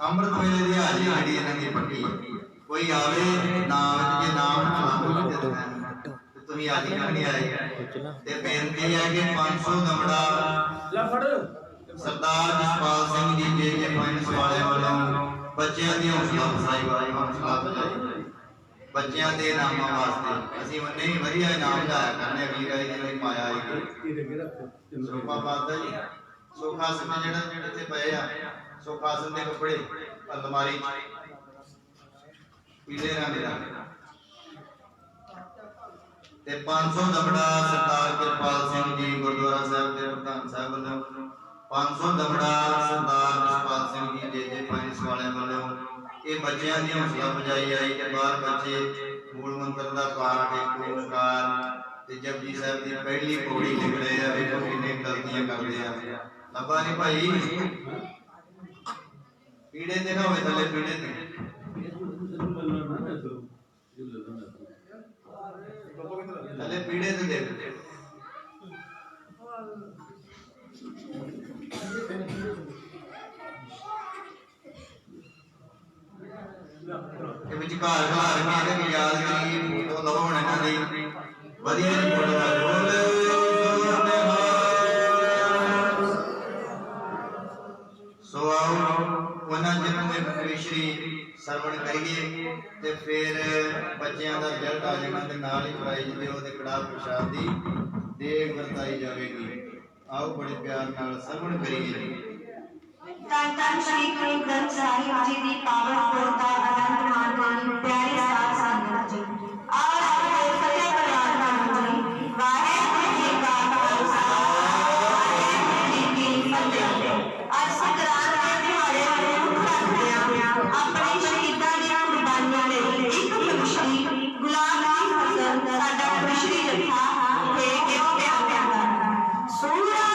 ਅੰਮ੍ਰਿਤ ਵੇਲੇ ਦੀ ਹਾਜ਼ਰੀ ਜਿਹੜੀ ਇਹਨਾਂ ਦੀ ਪੱਕੀ। ਕੋਈ ਆਵੇ ਨਾ ਆਵੇ, ਜੇ ਨਾਮ ਤੇ ਤੁਸੀਂ ਅੱਜ ਨਹੀਂ ਆਏ ਤੇ ਬੇਨਤੀ ਹੈ ਕਿ 500 ਦਮੜਾ ਸਰਦਾਰ ਜਸਪਾਲ ਸਿੰਘ ਜੀ ਜੇ ਫਾਈਨੈਂਸ ਵਾਲੇ ਵੱਲੋਂ ਬੱਚਿਆਂ ਦੀ ਹੌਸਲਾ ਅਫਜ਼ਾਈ ਵਾਲੀ ਹੌਸਲਾ ਅਫਜ਼ਾਈ ਬੱਚਿਆਂ ਦੇ ਇਨਾਮਾਂ ਵਾਸਤੇ ਅਸੀਂ ਉਹਨੇ ਹੀ ਵਧੀਆ ਇਨਾਮ ਲਾਇਆ ਕਰਨੇ। ਵੀਰ ਆਈ ਜਿਹੜੀ ਮਾਇਆ ਆਈ ਸਰੋਪਾ ਬਾਦਾ ਜੀ, ਸੁਖਾਸਨ ਜਿਹੜਾ ਇੱਥੇ ਪਏ ਆ, ਸੁਖਾਸਨ ਦੇ ਕੱਪੜੇ ਅਲਮਾਰੀ ਪੀਲੇ ਰੰਗ ਦਾ ਤੇ 500 ਦਮੜਾ ਸਰਦਾਰ ਕਿਰਪਾਲ ਸਿੰਘ ਜੀ ਗੁਰਦੁਆਰਾ ਸਾਹਿਬ ਦੇ ਪ੍ਰਧਾਨ ਸਾਹਿਬ ਵੱਲੋਂ, 500 ਦਮੜਾ ਸਰਦਾਰ ਜਸਪਾਲ ਸਿੰਘ ਜੀ ਜੇ ਫਾਈਨੈਂਸ ਵਾਲਿਆਂ ਵੱਲੋਂ। ਇਹ ਬੱਚਿਆਂ ਦੀ ਹੌਸਲਾ ਅਫਜ਼ਾਈ ਆਈ ਕਿ ਬਾਹਰ ਬੱਚੇ ਮੂਲ ਮੰਤਰ ਦਾ ਪਾਠ, ਇੱਕ ਓਮਕਾਰ ਤੇ ਜਪਜੀ ਸਾਹਿਬ ਦੀ ਪਹਿਲੀ ਪੌੜੀ ਲਿਖ ਰਹੇ ਆ। ਵੇਖੋ ਕਿੰਨੇ ਗਲਤੀਆਂ ਕਰਦੇ ਆ। ਲੱਭਾ ਨਹੀਂ ਭਾਈ, ਪੀੜੇ ਤੇ ਨਾ ਹੋਵੇ ਥੱਲੇ, ਪੀੜੇ ਤੇ ਥੱਲੇ ਪੀੜੇ ਤੇ ਦੇਖ ਇਹ ਵਿੱਚ ਘਰ ਘਰ ਮਾਰੇ ਯਾਦਗਾਰੀ ਫੋਟੋ ਲਵਾਉਣ ਇਹਨਾਂ ਦੀ ਵਧੀਆ ਜਿਹੀ ਫੋਟੋ ਸੋ ਆਓ ਉਹਨਾਂ ਜਿਹਨਾਂ ਦੇ ਸ਼੍ਰੀ ਸਰਵਣ ਕਰੀਏ ਤੇ ਫਿਰ ਬੱਚਿਆਂ ਦਾ ਰਿਜ਼ਲਟ ਆ ਜਾਣਾ ਤੇ ਨਾਲ ਹੀ ਪ੍ਰਾਈਜ਼ ਦੇ ਉਹਦੇ ਕੜਾਹ ਪ੍ਰਸ਼ਾਦ ਦੀ ਦੇਗ ਵਰਤਾਈ ਜਾਵੇਗੀ। ਆਓ ਬੜੇ ਪਿਆਰ ਨਾਲ ਸਰਵਣ ਕਰੀਏ। ਧੰਨ ਧੰਨ ਸ਼੍ਰੀ ਗੁਰੂ ਗ੍ਰੰਥ ਸਾਹਿਬ ਜੀ ਦੀ ਪਾਵਨ ਗੁਰਤਾ ਆਨੰਦ ਮਾਣ ਰਹੀ ਪਿਆਰੀ ਸਾਧ ਸੰਗਤ ਜੀ। ਆਓ ਆਪਣੇ ਫਤਿਹ ਪ੍ਰਵਾਨ ਕਰੋ ਜੀ। ਵਾਹਿਗੁਰੂ ਜੀ ਕਾ ਖਾਲਸਾ ਵਾਹਿਗੁਰੂ ਜੀ ਕੀ ਫਤਿਹ। ਅੱਜ ਸੰਗਰਾਂਦ ਦੇ ਦਿਹਾੜੇ ਨੂੰ ਮੁੱਖ ਰੱਖਦਿਆਂ ਆਪਣੇ ਸ਼ਹੀਦਾਂ ਦੀਆਂ ਕੁਰਬਾਨੀਆਂ ਲਈ ਇੱਕ ਪੰਛੀ ਗੁਲਾਮ ਦੀ ਫਸਲ ਸਾਡਾ ਮਿਸ਼ਰੀ ਜੱਥਾ ਤੇ ਕਿਉਂ ਬਿਆਨ ਕਰਦਾ ਸੂਰਾ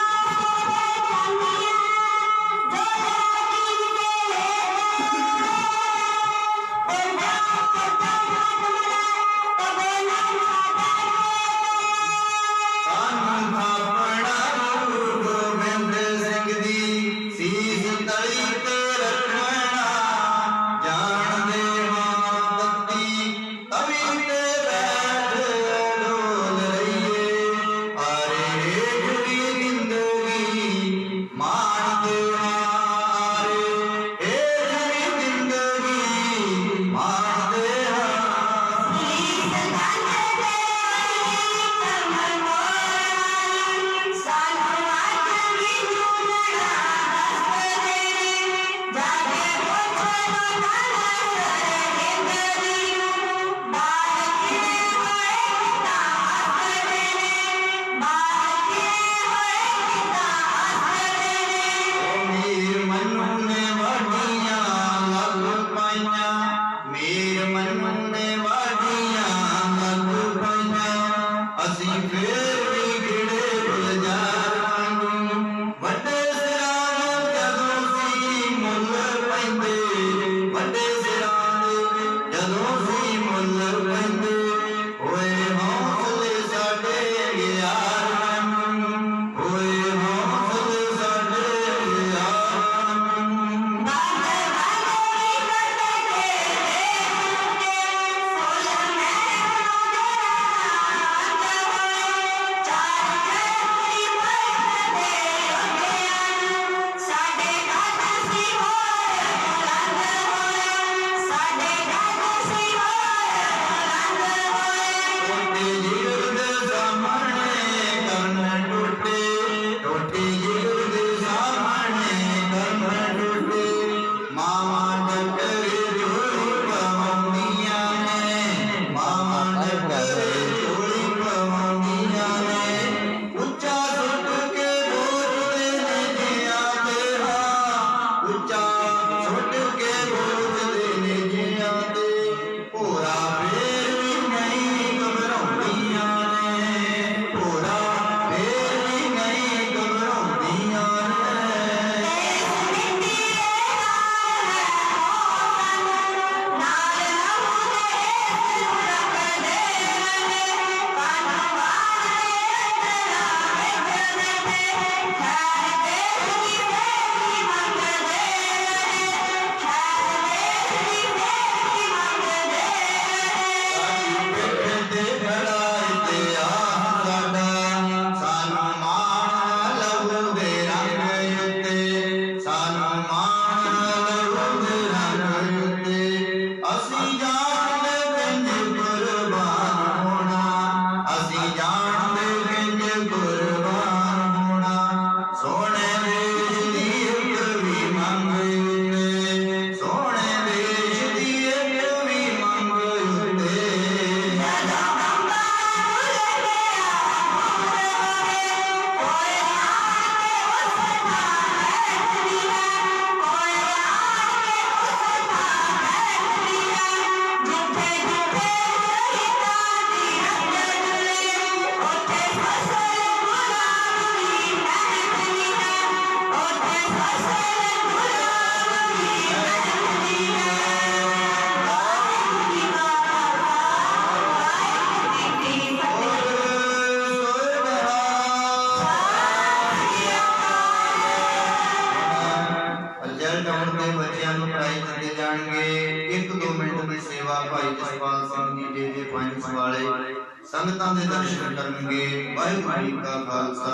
संगतां दे दर्शन करनगे। वाहिगुरू जी का खालसा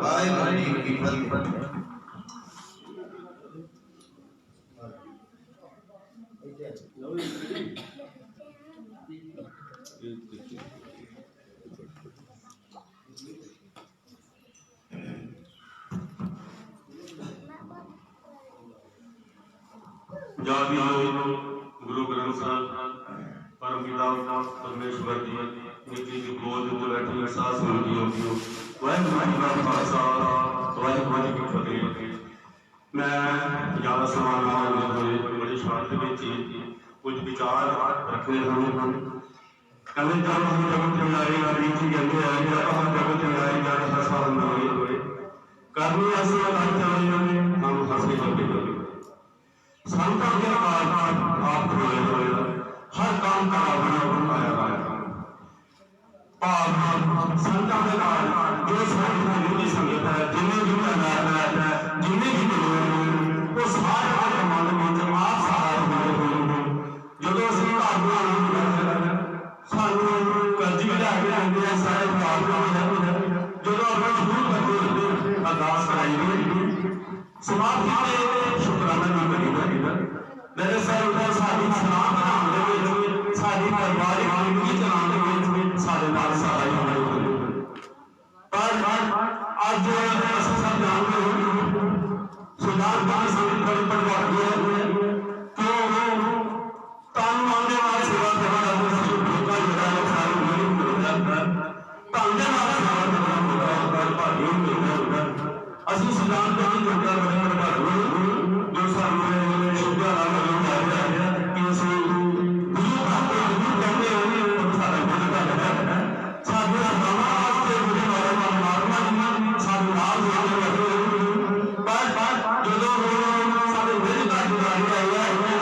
वाहिगुरू जी की फतेह। जाति गुरु ग्रंथ साहब परम पिता परमेश्वर जी निकी की गोद में बैठी सास संगतियों वाहिगुरू जी का खालसा वाहिगुरू जी की फतेह। मैं ज़्यादा सवाल ना करते हुए बड़ी शांति में कुछ विचार रखने हैं। कहते जब हम जगत न्याय रीति कहते हैं जब हम जगत न्याय जाने हंसा हुए करनी ऐसी बात चले हम हंसे चले संतों के आप हुए हर काम का बनाया भाव संतों के बाद जो सारी संगत है जिन्हें भी है जिन्हें भी वो सारे आप सहारा हुए जो असं सानू कर्जी भी लैके आते हैं सारे जो अरदास कराई समाप्ति के शुकराना भी करीदा मेरे सर साड़ी सलाम बनाने साड़ी परिवारिक जिंदगी चलाने सारे नाल सारा ही होना पर आज असं सब जानते हो सुधार बार संगत बड़ी परिवार क्यों तन मानने वाले सेवा करना असं सिद्धांत जो सामने शुद्ध कि असं गुरु कहते हैं सारा साधु वास्ते परमात्मा जी साधु नाल पर जो सारे विध गाड़ी आई है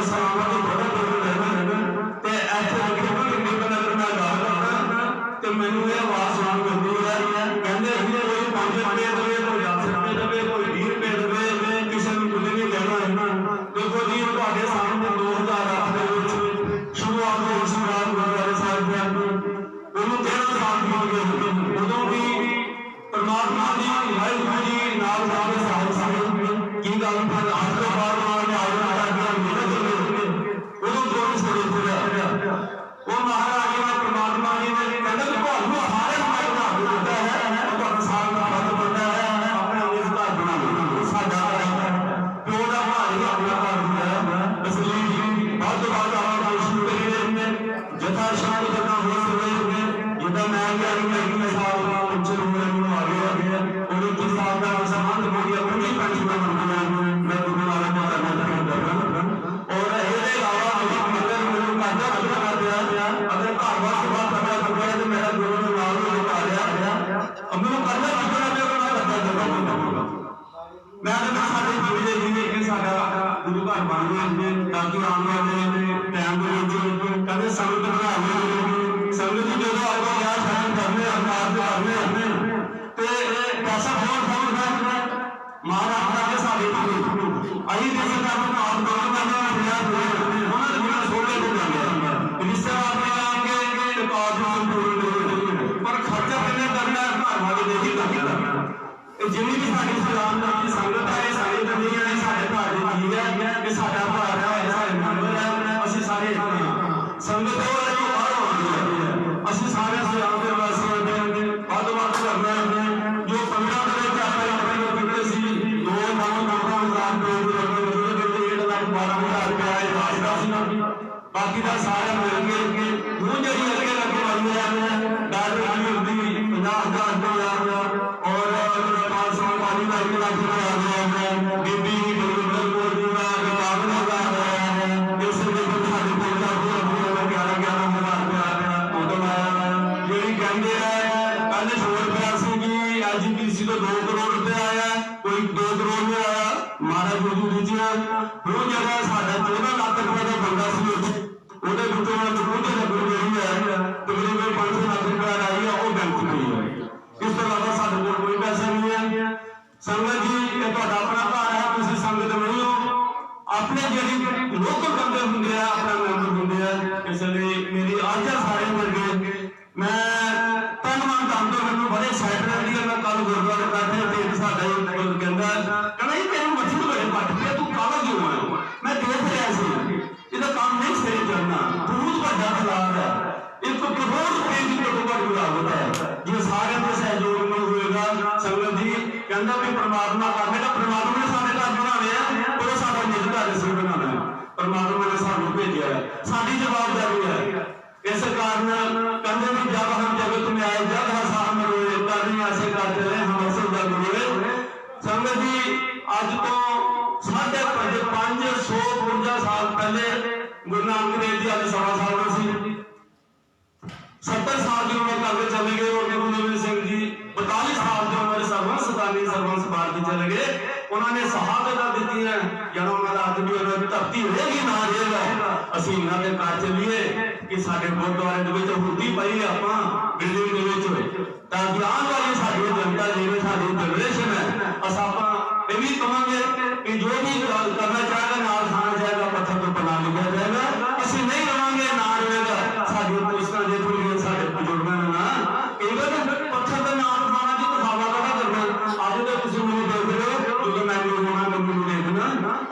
मैनू ये आवाज सुनाई मिलती है कहते कोई 5 रुपये देवे कोई 10 रुपये देवे कोई 20 रुपये देवे किसी को कुछ नहीं कहना है। देखो जी ਤੁਹਾਡੇ सामने 2008 शुरुआत हुई सिमरान गुरुद्वारे साहिब उन्होंने 13 साल हो गए उदों भी परमात्मा जी वाहिगुरू जी नाल साहब साहिब की गल पर आज तो बाद उन्होंने उदों जो से वो महाराज जी ने परमात्मा जी ने कहते ਤੁਹਾਨੂੰ ਸਾਰੇ ਮਾਇ ਬਣਾ ਕੇ ਦਿੱਤਾ ਹੈ ਉਹ ਤੁਹਾਨੂੰ ਸਾਲ ਦਾ ਫਰਜ਼ ਬਣਦਾ ਹੈ ਆਪਣੇ ਇਸ ਘਰ ਬਣਾ ਸਾਡਾ ਪਿਓ ਦਾ ਭਾਈ ਆਪਣਾ ਘਰ ਹੁੰਦਾ ਇਸ ਲਈ ਵੱਧ ਤੋਂ ਵੱਧ ਆਪਾਂ ਕੋਸ਼ਿਸ਼ ਕਰੀਏ ਜਥਾ ਸ਼ਾਨ ਕਰਨਾ ਹੋ ਸਕੇ ਜਿੱਦਾਂ ਮੈਂ ਕਿਹਾ ਕਿ ਸਾਲ ਦਾ ਉੱਚੇ ਹੋਣ ਨੂੰ ਆ ਗਿਆ ਉਹਨੂੰ ਕਿਸ ਸਾਲ ਦਾ ਸਮਾਨ ਹੋਈ ਆਪਣੀ ਪੈਂਸ਼ਨ ਬਣਾਉਣਾ ਮੈਂ ਗੁਰੂ ਨਾਨਕ ਦਾ ਕਰਨਾ ਚਾਹੁੰਦਾ और ਇਹਦੇ ਇਲਾਵਾ ਮਤਲਬ ਮੈਨੂੰ ਕਰਦਾ अगर घर बार सेवा करना पड़ता है तो मेरा गुरु ने नाम लिखा लिया मैंने करना मैं साढ़े जीवन जिम्मे कि गुरु घर बन गए ताकि आने वाले टाइम कहते संगत बना संगत जो आपको क्या शायद करने पैसा बहुत महाराज के सारे अभी जैसे आप पर खर्चा कितने करना है घर वाले नहीं करना जिन्नी भी साड़ी सलाम संगत है सारी दुनिया है साढ़े घर की चीज है कि साढ़ा घर है सारे मैंबर है असं सारे संगत असं सारे सलाम के वास्ते वध वध करना जो 15 बिगड़े सी 2 बाकी का सारा मिल के वो जी अगे लगे वाली है डॉलर की होती 50,000 और 500 लाख बीबी एसजीपीसी को 2 करोड़ रुपया आया कोई 2 करोड़ में आया महाराज गुरु जी वो जगह साढ़ा 14 लाख रुपए का बंदा सी ਉਹਦੇ ਵਿੱਚੋਂ ਉਹਦੇ ਨੰਬਰ ਜਿਹੜੀ ਹੈ ਤਕਰੀਬਨ 500 ਲੱਖ ਰੁਪਏ ਆਈ ਹੈ ਉਹ ਬੈਂਕ ਗਈ ਹੈ। ਇਸ ਤੋਂ ਇਲਾਵਾ ਸਾਡੇ ਕੋਲ ਕੋਈ ਪੈਸਾ ਨਹੀਂ ਹੈ। ਸੰਗਤ ਜੀ ਇਹ ਤੁਹਾਡਾ ਆਪਣਾ ਘਰ ਹੈ ਤੁਸੀਂ ਸੰਗਤ ਨਹੀਂ ਹੋ ਆਪਣੇ ਜਿਹੜੀ ਲੋਕਲ ਬੰਦੇ ਹੁੰਦੇ ਆ ਆਪਣਾ ਮੈਂਬਰ ਹੁੰਦੇ ਆ ਇਸ ਲਈ ਮੇਰੀ ਅੱਜ ਸਾਰੇ ਵਰਗੇ ਮੈਂ ਧੰਨਵਾਦ ਕਰਦਾ ਮੈਨੂੰ ਬੜੇ ਐਕਸਾਈਟਡ ਰਹਿੰਦੀ ਹੈ। ਮੈਂ ਕੱਲ ਗੁਰਦੁਆਰੇ ਬੈਠੇ ਤੇ ਸਾਡਾ ਹੀ ਕਹਿੰਦਾ ਇਹ ਤੈਨੂੰ ਮੱਛੀ ਬੜੇ ਪੱਟ ਕੇ ਤੂੰ ਕਾਲਾ ਕਿਉਂ ਆਇਆ ਮੈਂ ਦੇਖ ਰਿਹਾ ਸੀ ਇਹਦਾ काम नहीं सही करना बहुत बड़ा खिलाफ है 1 करोड़ रुपए की घट लागत है ये सारे के सहयोग में होएगा। संगत जी कहता भी परमात्मा करने का परमात्मा ने सारे घर बनाने पर सारा निज घर से बनाना है। परमात्मा ने सानू भेजा है, साडी जवाबदारी है। इस कारण कहते हैं जब हम जगत में आए जब हसा हम रोए करनी ऐसे करते रहे हम असल जग रोए। संगत जी अज तो 550 साल पहले गुरु नानक देव जी अज 1.25 साल सी 70 साल की उम्र करके चले गए और गुरु गोबिंद सिंह जी 42 साल की उम्र सरबंस सतानी सरबंस बार के चले गए। उन्होंने शहादत दी है जब उन्होंने अज भी धरती रहेगी ना रहेगा असीं इन्हां दे घर चलीए कि साडे गुरुद्वारे दे विच हुंदी पई आपां बिल्डिंग दे विच ताकि आने वाली साडी जनता जिहड़ी साडी जनरेशन है अस आपां ये भी कहांगे कि जो भी करना चाहेगा नाल खाना चाहेगा पत्थर पर बना लिखा जाएगा। असीं नहीं रहांगे ना रहेगा साडी पुलिसां जे थोड़ी साडे बुजुर्गां ने ना इवन पत्थर दे नाल खाना जी दिखावा कदा करना। अज तो तुसीं मैनूं देख रहे हो जो मैं होना मैनूं देखना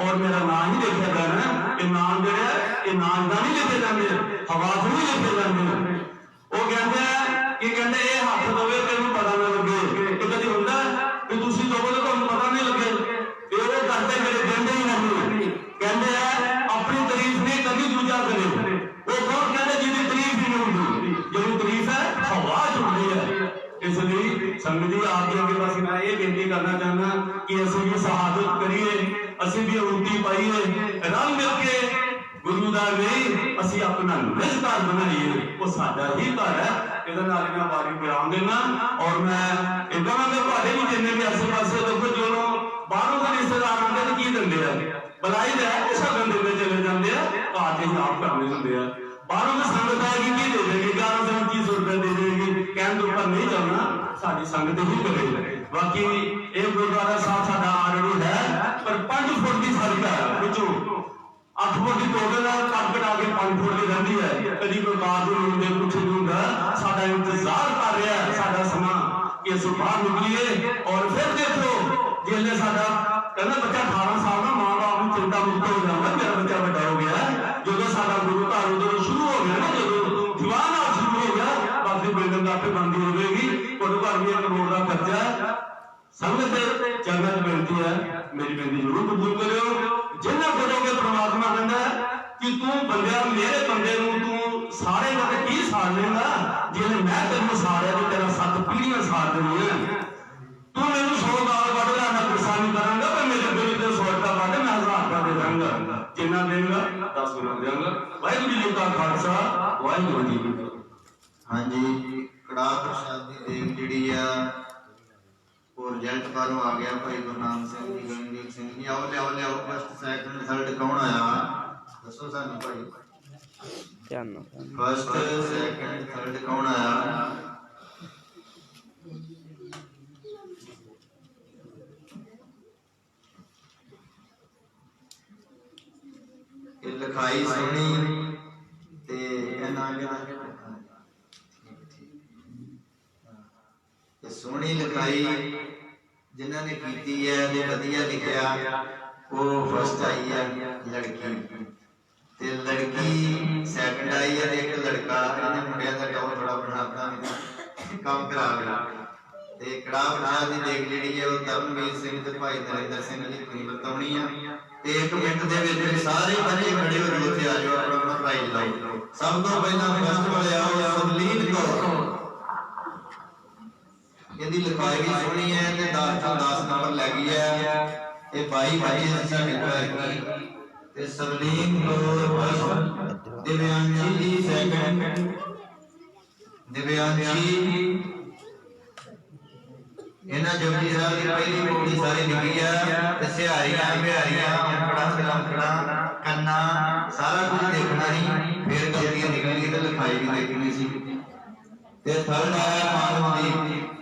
और मेरा नाम ही लिखा जाना ये नाम जिहड़ा ये नाम दा नहीं लिखे जांदे हवा च नहीं लिखे जांदे। वो कहते हैं कि कहते ये हाथ दवे तेनूं पता ना लगे ये कदी हुंदा कि तुसीं दवो तो तुहानूं पता नहीं लगे ये वो करते मेरे देंदे ही नहीं। कहते हैं अपनी तारीफ नहीं कभी दूजा करे वो कौन कहते जिहदी तारीफ ही नहीं हुंदी जिहदी तारीफ है हवा च हुंदी है। इसलिए संगत जी आपके अगे बस मैं ये बेनती करना चाहना कि असं भी शहादत करिए असं भी उन्नति पाइए रल मिल के गुरु का नहीं असी अपना निज घर बनाइए वो साडा ही घर है। इहदे नाल मैं बारी बयान देना और मैं इदां मैं तुहाडे भी जिन्ने भी आसे पासे देखो जो बाहरों के रिश्तेदार आते हैं की दिंदे आ बलाई दे शगन देंदे चले जाते हैं घर के आप करने होंगे आ बाहरों की संगत आएगी की दे देगी 1130 रुपए दे देगी कहने ऊपर नहीं चलना साडी संगत ही करेगी। बाकी ये गुरुद्वारा साहब साडा ऑलरेडी है पर 5 फुट की सड़क है विचों 8 फुट की टोटल कट कटा के 5 फुट की रही है कभी कोई कार नहीं कुछ नहीं होंगे साडा इंतजार कर रहा है साडा समा कि असं बाहर निकलीए और फिर देखो जिसले साडा कहना बच्चा 18 साल का मां बाप को चिंता मुक्त हो जाएगा मेरा बच्चा बड़ा हो गया जो साडा गुरु घर उधर शुरू हो गया ना जो दीवान शुरू हो गया बाकी बिल्डिंग आपे बनती होगी गुरु घर भी 1 करोड़ का खर्चा है। संगत चरणों में बेनती है मेरी बेनती जरूर कबूल करो जिन्हें करोगे परमात्मा कहता है कि तू बंदिया मेरे बंदे तू सारे का की साड़ लेगा जिन्हें मैं तेन साड़िया तो तेरा 7 पीढ़ियां साड़ देनी है। तू मैंने 100 गाल कट ला मैं गुस्सा नहीं करांगा पर मेरे दिल से 100 रुपया कट मैं 1000 रुपया दे दूंगा जिन्ना देगा 10 गुना देंगा। वाहिगुरू जी का खालसा वाहिगुरू जी की फतेह। हाँ जी कड़ाह प्रसाद की देग जिहड़ी आ और रिजल्ट बाहरों आ गया भाई गुरनाम सिंह जी गगनदीप सिंह जी आओ लियाओ लियाओ फर्स्ट सैकंड थर्ड कौन आया दसो सानू भाई ध्यान फर्स्ट सैकंड थर्ड कौन आया। ये लिखाई सोहनी ते सोहनी लिखाई जिन्हों ने की है ते वधिया लिखिया वो फर्स्ट आई है लड़की ते लड़की सैकंड आई है एक लड़का इन्हें मुंडिया का टॉप थोड़ा बनाता काम करा गया ते कड़ाह प्रसाद की देग जिहड़ी है वो तरनवीर सिंह ते भाई नरेंद्र सिंह जी तुसीं वरताउणी आ ते 1 मिनट दे विच सारे बच्चे खड़े हो जाओ उत्थे आ जाओ अपना प्राइज लाओ। सब तो पहला फर्स्ट वाले आओ सवलीन कौर यदि लिखाई भी सोहनी है ते 10 चों 10 नंबर लै गई है ये 22 बच्चे साडे कोल ते सवलीन कौर फर्स्ट दिव्यांशी जी सेकंड दिव्यांशी इन्हां जपजी साहब की पहली पौड़ी सारी लिखी है ते सिहारियां बिहारियां अंकड़ा कलंकड़ा कन्ना सारा कुछ देखना ही फिर गलतियां निकलनी ते लिखाई भी देखनी सी ते थर्ड आया मानवदीप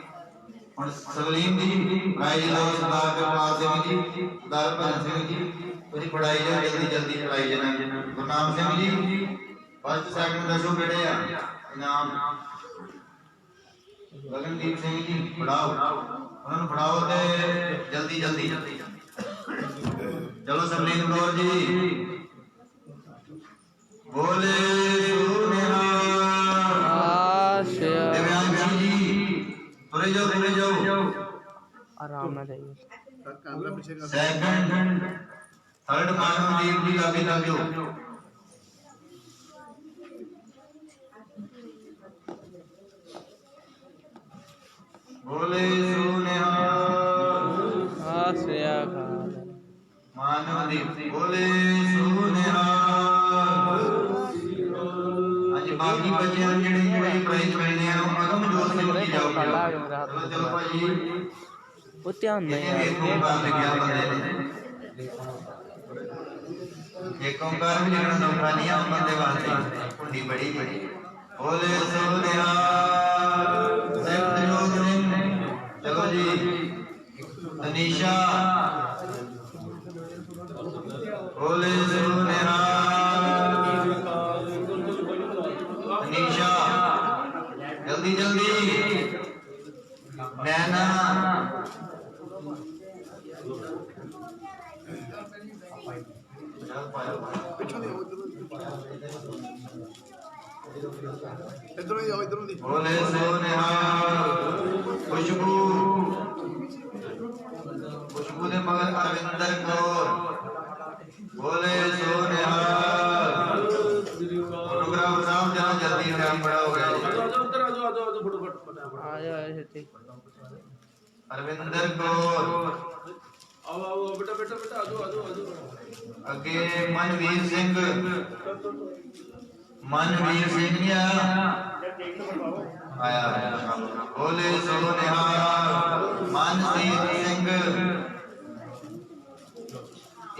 और सवलीन जी प्राइज लो सरदार कृपाल सिंह जी सरदार भजन सिंह जी तुसीं पढ़ाई जाओ जल्दी जल्दी पढ़ाई जाना। गुरनाम सिंह जी फर्स्ट सैकंड दसो किहड़े आ इनाम। गगनदीप सिंह जी पढ़ाओ उन्होंने पढ़ाओ ते जल्दी जल्दी चलो सवलीन कौर जी बोले दिव्यांशी जी तुरे जाओ आराम ना जाइए सेकंड थर्ड मानवदीप जी लागे लागो बोले सो निहाल श्रेया खान मानवदीप बोले सो निहाल आज बाकी बच्चे जेड़े जेड़े प्राइज मिलने हैं अगम जोत से की जाओ चलो चलो भाई वो ध्यान नहीं एक ओंकार लिखा बंदे ने एक ओंकार भी लिखना सौखा नहीं है बंदे वास्ते कुंडी बड़ी बड़ी बोले सो निहाल सिमरजोत सिंह चलो जी तनीशा बोले सो निहाल तनीशा जल्दी जल्दी नैना बोले सो निहाल खुशबू खुशबू ने मगर अरविंदर कौर बोले सो निहाल फोटोग्राफ साहब जरा जल्दी टाइम बड़ा हो गया आ जाओ छेती अरविंदर कौर आओ आओ बेटा बेटा बेटा आ जाओ अगे मनवीर सिंह नहीं आया बोले सो निहाल मानसीर सिंह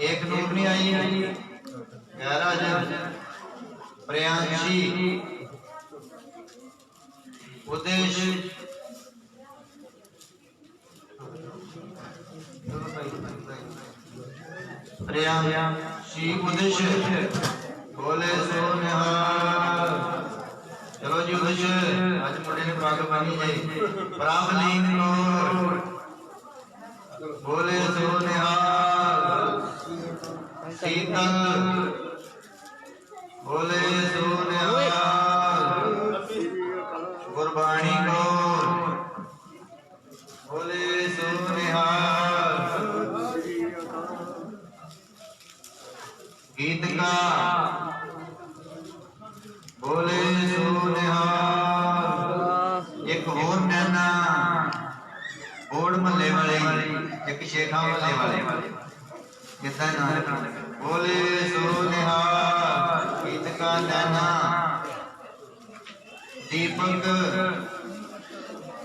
एक नूर नहीं आई गैराज प्रियांशी उदेश प्रियांशी उदेश बोले सो निहाल चलो जी उदेश आज मुंडे ने पग बनी जी प्रावलीन कौर बोले सो निहाल शीतल बोले सो निहाल गुरबाणी कौर बोले सो निहाल गीतका बोले सो निहाल एक और नैना बोड़ महल्ले वाले एक शेखा महल्ले वाले कितना नाम बोले सो निहाल गीतका नैना दीपक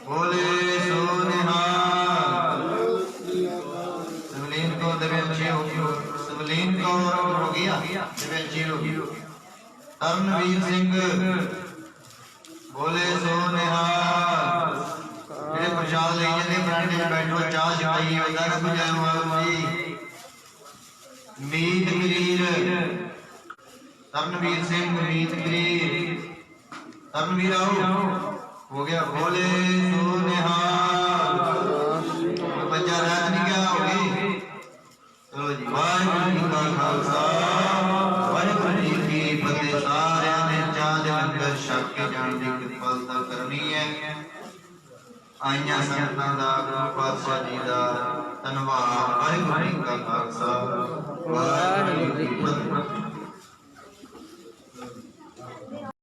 बोले सो निहाल सवलीन को दवेंची सवलीन को हो गया दवेंची हो तरनवीर सिंह बोले सो निहाल मेरे प्रसाद ले जने बरांडे में बैठो चाह छाई होता ना कुछ जी मीत करीर तरनवीर सिंह मीत करीर तरनवीर आओ हो गया बोले सो निहाल बच्चा रात नहीं क्या होगी चलो जी वाहिगुरू जी का खालसा वाहिगुरू जी की फतेह सारे ने चांद लंगर छक के जान दी किरपालता करनी है आइया संतां दा गुरु पातशाह जी दा धन्नवाद वाहिगुरू जी का खालसा